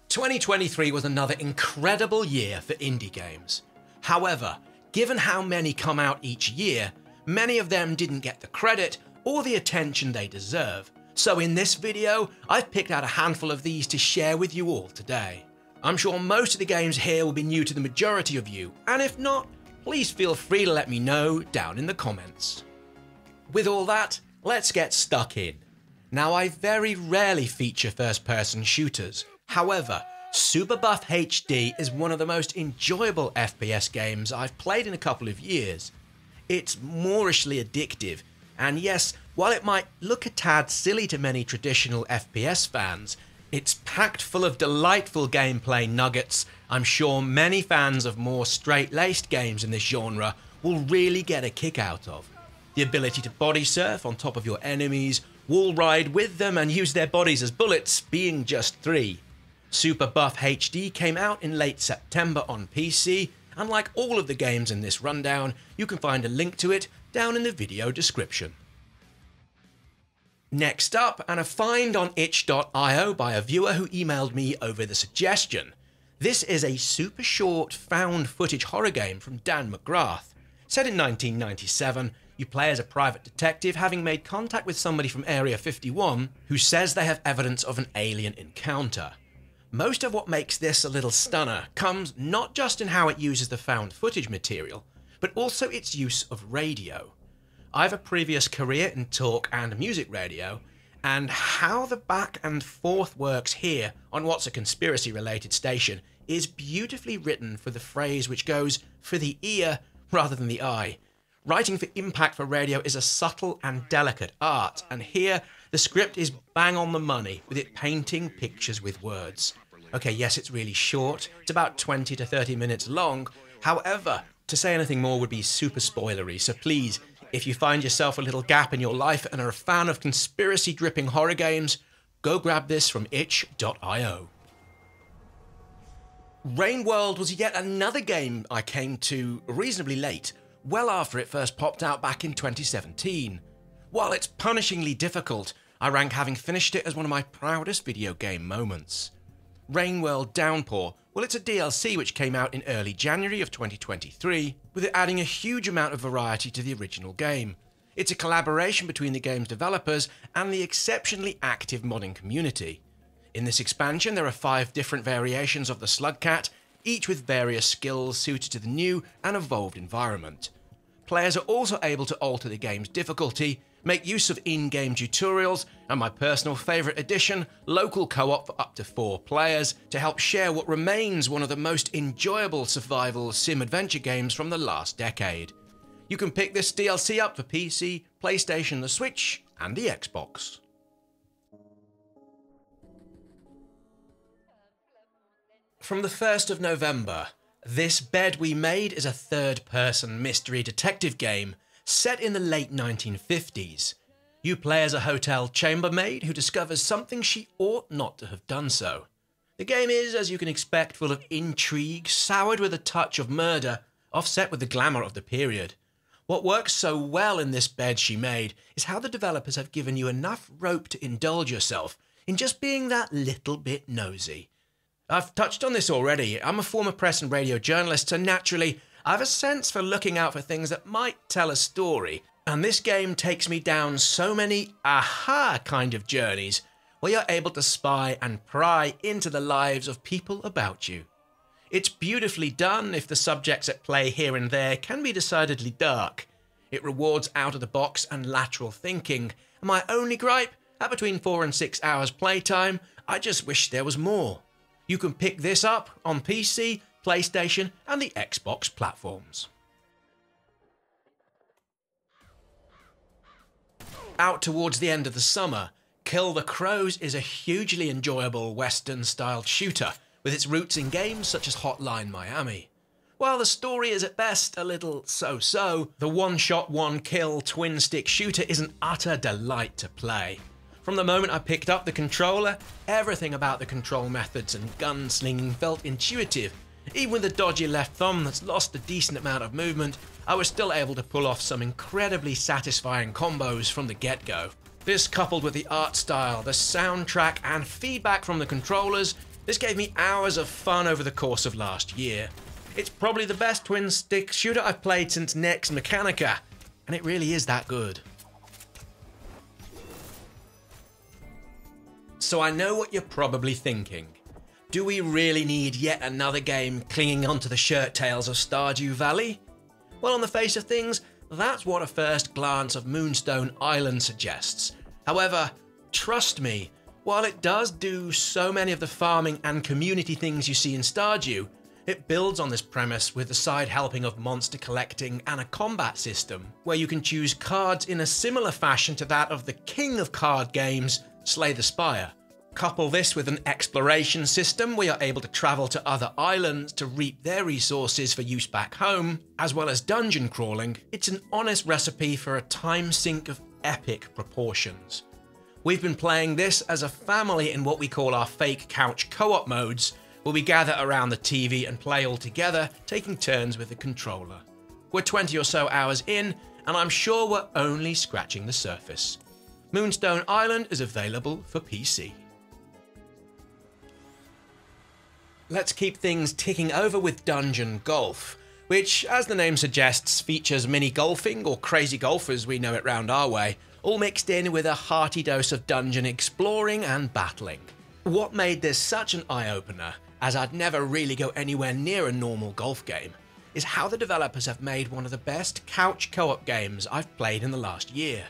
2023 was another incredible year for indie games. However, given how many come out each year, many of them didn't get the credit or the attention they deserve. So in this video, I've picked out a handful of these to share with you all today. I'm sure most of the games here will be new to the majority of you, and if not, please feel free to let me know down in the comments. With all that, let's get stuck in. Now, I very rarely feature first-person shooters. However, Superbuff HD is one of the most enjoyable FPS games I've played in a couple of years. It's moorishly addictive, and yes, while it might look a tad silly to many traditional FPS fans, it's packed full of delightful gameplay nuggets I'm sure many fans of more straight-laced games in this genre will really get a kick out of. The ability to body surf on top of your enemies, wall ride with them and use their bodies as bullets being just three. Superbuff HD came out in late September on PC, and like all of the games in this rundown, you can find a link to it down in the video description. Next up, and a find on itch.io by a viewer who emailed me over the suggestion. This is a super short found footage horror game from Dan McGrath. Set in 1997, you play as a private detective having made contact with somebody from Area 51 who says they have evidence of an alien encounter. Most of what makes this a little stunner comes not just in how it uses the found footage material, but also its use of radio. I have a previous career in talk and music radio, and how the back and forth works here on what's a conspiracy-related station is beautifully written for the phrase which goes for the ear rather than the eye. Writing for impact for radio is a subtle and delicate art, and here the script is bang on the money with it painting pictures with words. Okay, yes, it's really short, it's about 20 to 30 minutes long, however, to say anything more would be super spoilery, so please, if you find yourself a little gap in your life and are a fan of conspiracy-dripping horror games, go grab this from itch.io. Rain World was yet another game I came to reasonably late, well after it first popped out back in 2017. While it's punishingly difficult, I rank having finished it as one of my proudest video game moments. Rain World Downpour, well, it's a DLC which came out in early January of 2023, with it adding a huge amount of variety to the original game. It's a collaboration between the game's developers and the exceptionally active modding community. In this expansion, there are 5 different variations of the Slugcat, each with various skills suited to the new and evolved environment. Players are also able to alter the game's difficulty, make use of in-game tutorials, and my personal favourite addition, local co-op for up to 4 players, to help share what remains one of the most enjoyable survival sim-adventure games from the last decade. You can pick this DLC up for PC, PlayStation, the Switch, and the Xbox. From the 1st of November, This Bed We Made is a third-person mystery detective game set in the late 1950s. You play as a hotel chambermaid who discovers something she ought not to have done so. The game is, as you can expect, full of intrigue, soured with a touch of murder, offset with the glamour of the period. What works so well in This Bed She Made is how the developers have given you enough rope to indulge yourself in just being that little bit nosy. I've touched on this already. I'm a former press and radio journalist, so naturally, I have a sense for looking out for things that might tell a story, and this game takes me down so many aha kind of journeys where you're able to spy and pry into the lives of people about you. It's beautifully done if the subjects at play here and there can be decidedly dark. It rewards out-of-the-box and lateral thinking, and my only gripe, at between 4 and 6 hours playtime, I just wish there was more. You can pick this up on PC, PlayStation, and the Xbox platforms. Out towards the end of the summer, Kill the Crows is a hugely enjoyable Western-styled shooter, with its roots in games such as Hotline Miami. While the story is at best a little so-so, the one-shot, one-kill twin-stick shooter is an utter delight to play. From the moment I picked up the controller, everything about the control methods and gunslinging felt intuitive. Even with a dodgy left thumb that's lost a decent amount of movement, I was still able to pull off some incredibly satisfying combos from the get-go. This, coupled with the art style, the soundtrack, and feedback from the controllers, This gave me hours of fun over the course of last year. It's probably the best twin-stick shooter I've played since Nex Mechanica, and it really is that good. So I know what you're probably thinking. Do we really need yet another game clinging onto the shirt tails of Stardew Valley? Well, on the face of things, that's what a first glance of Moonstone Island suggests. However, trust me, while it does do so many of the farming and community things you see in Stardew, it builds on this premise with a side helping of monster collecting and a combat system, where you can choose cards in a similar fashion to that of the king of card games, Slay the Spire. Couple this with an exploration system where you're able to travel to other islands to reap their resources for use back home, as well as dungeon crawling, it's an honest recipe for a time sink of epic proportions. We've been playing this as a family in what we call our fake couch co-op modes, where we gather around the TV and play all together, taking turns with the controller. We're 20 or so hours in, and I'm sure we're only scratching the surface. Moonstone Island is available for PC. Let's keep things ticking over with Dungeon Golf, which, as the name suggests, features mini golfing, or crazy golf as we know it round our way, all mixed in with a hearty dose of dungeon exploring and battling. What made this such an eye-opener, as I'd never really go anywhere near a normal golf game, is how the developers have made one of the best couch co-op games I've played in the last year.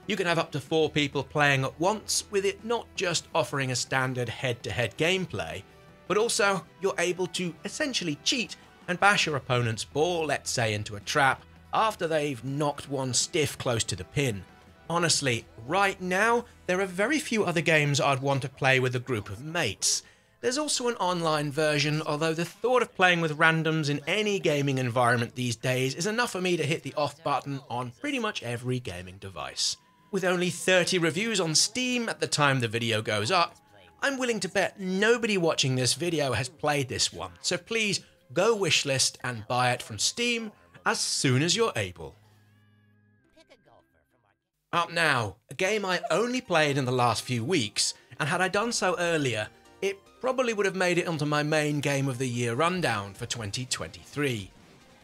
You can have up to 4 people playing at once, with it not just offering a standard head-to-head gameplay, but also you're able to essentially cheat and bash your opponent's ball, let's say, into a trap after they've knocked one stiff close to the pin. Honestly, right now, there are very few other games I'd want to play with a group of mates. There's also an online version, although the thought of playing with randoms in any gaming environment these days is enough for me to hit the off button on pretty much every gaming device. With only 30 reviews on Steam at the time the video goes up, I'm willing to bet nobody watching this video has played this one, so please go wishlist and buy it from Steam as soon as you're able. Up now, a game I only played in the last few weeks, and had I done so earlier, it probably would have made it onto my main Game of the Year rundown for 2023.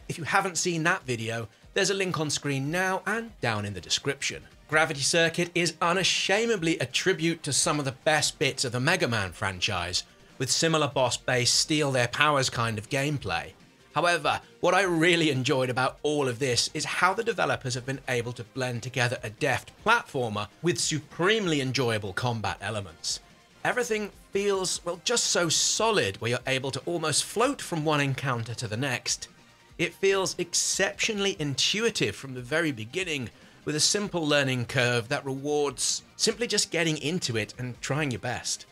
If you haven't seen that video, there's a link on screen now and down in the description. Gravity Circuit is unashamedly a tribute to some of the best bits of the Mega Man franchise, with similar boss-based steal their powers kind of gameplay. However, what I really enjoyed about all of this is how the developers have been able to blend together a deft platformer with supremely enjoyable combat elements. Everything feels, well, just so solid where you're able to almost float from one encounter to the next. It feels exceptionally intuitive from the very beginning, with a simple learning curve that rewards simply just getting into it and trying your best.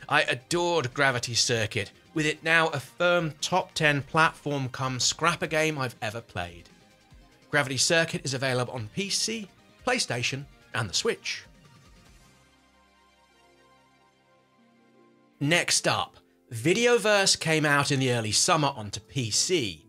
I adored Gravity Circuit, with it now a firm top 10 platform cum scrapper game I've ever played. Gravity Circuit is available on PC, PlayStation, and the Switch. Next up, Videoverse came out in the early summer onto PC.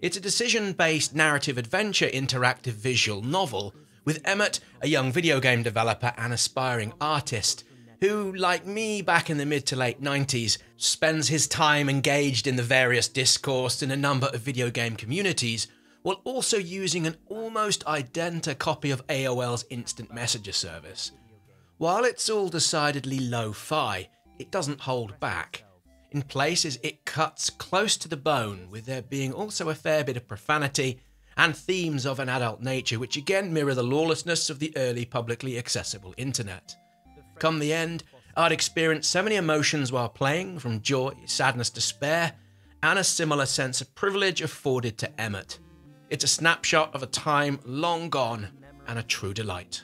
It's a decision-based narrative adventure interactive visual novel, with Emmett, a young video game developer and aspiring artist, who, like me back in the mid to late 90s, spends his time engaged in the various discourse in a number of video game communities, while also using an almost identical copy of AOL's instant messenger service. While it's all decidedly lo-fi, it doesn't hold back. In places, it cuts close to the bone, with there being also a fair bit of profanity and themes of an adult nature which again mirror the lawlessness of the early publicly accessible internet. Come the end, I'd experienced so many emotions while playing, from joy, sadness, despair, and a similar sense of privilege afforded to Emmett. It's a snapshot of a time long gone and a true delight.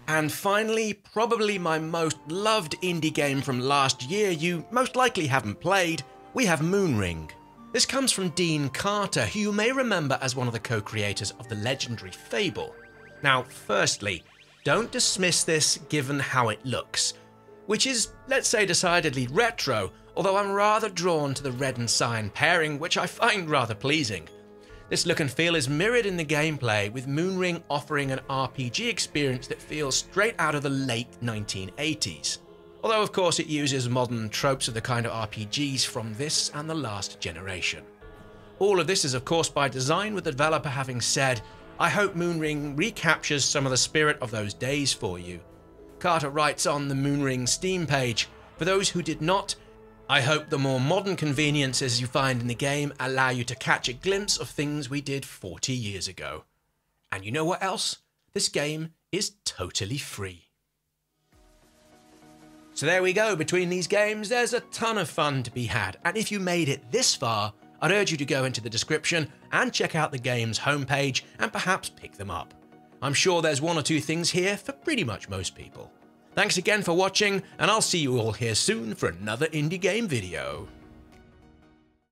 And finally, probably my most loved indie game from last year you most likely haven't played, we have Moonring. This comes from Dean Carter, who you may remember as one of the co-creators of the legendary Fable. Now, firstly, don't dismiss this given how it looks, which is, let's say, decidedly retro, although I'm rather drawn to the red and cyan pairing, which I find rather pleasing. This look and feel is mirrored in the gameplay, with Moonring offering an RPG experience that feels straight out of the late 1980s. Although of course it uses modern tropes of the kind of RPGs from this and the last generation. All of this is of course by design, with the developer having said, "I hope Moonring recaptures some of the spirit of those days for you." Carter writes on the Moonring Steam page, "For those who did not, I hope the more modern conveniences you find in the game allow you to catch a glimpse of things we did 40 years ago. And you know what else? This game is totally free." So there we go, between these games there's a ton of fun to be had, and if you made it this far, I'd urge you to go into the description and check out the game's homepage and perhaps pick them up. I'm sure there's one or two things here for pretty much most people. Thanks again for watching, and I'll see you all here soon for another indie game video.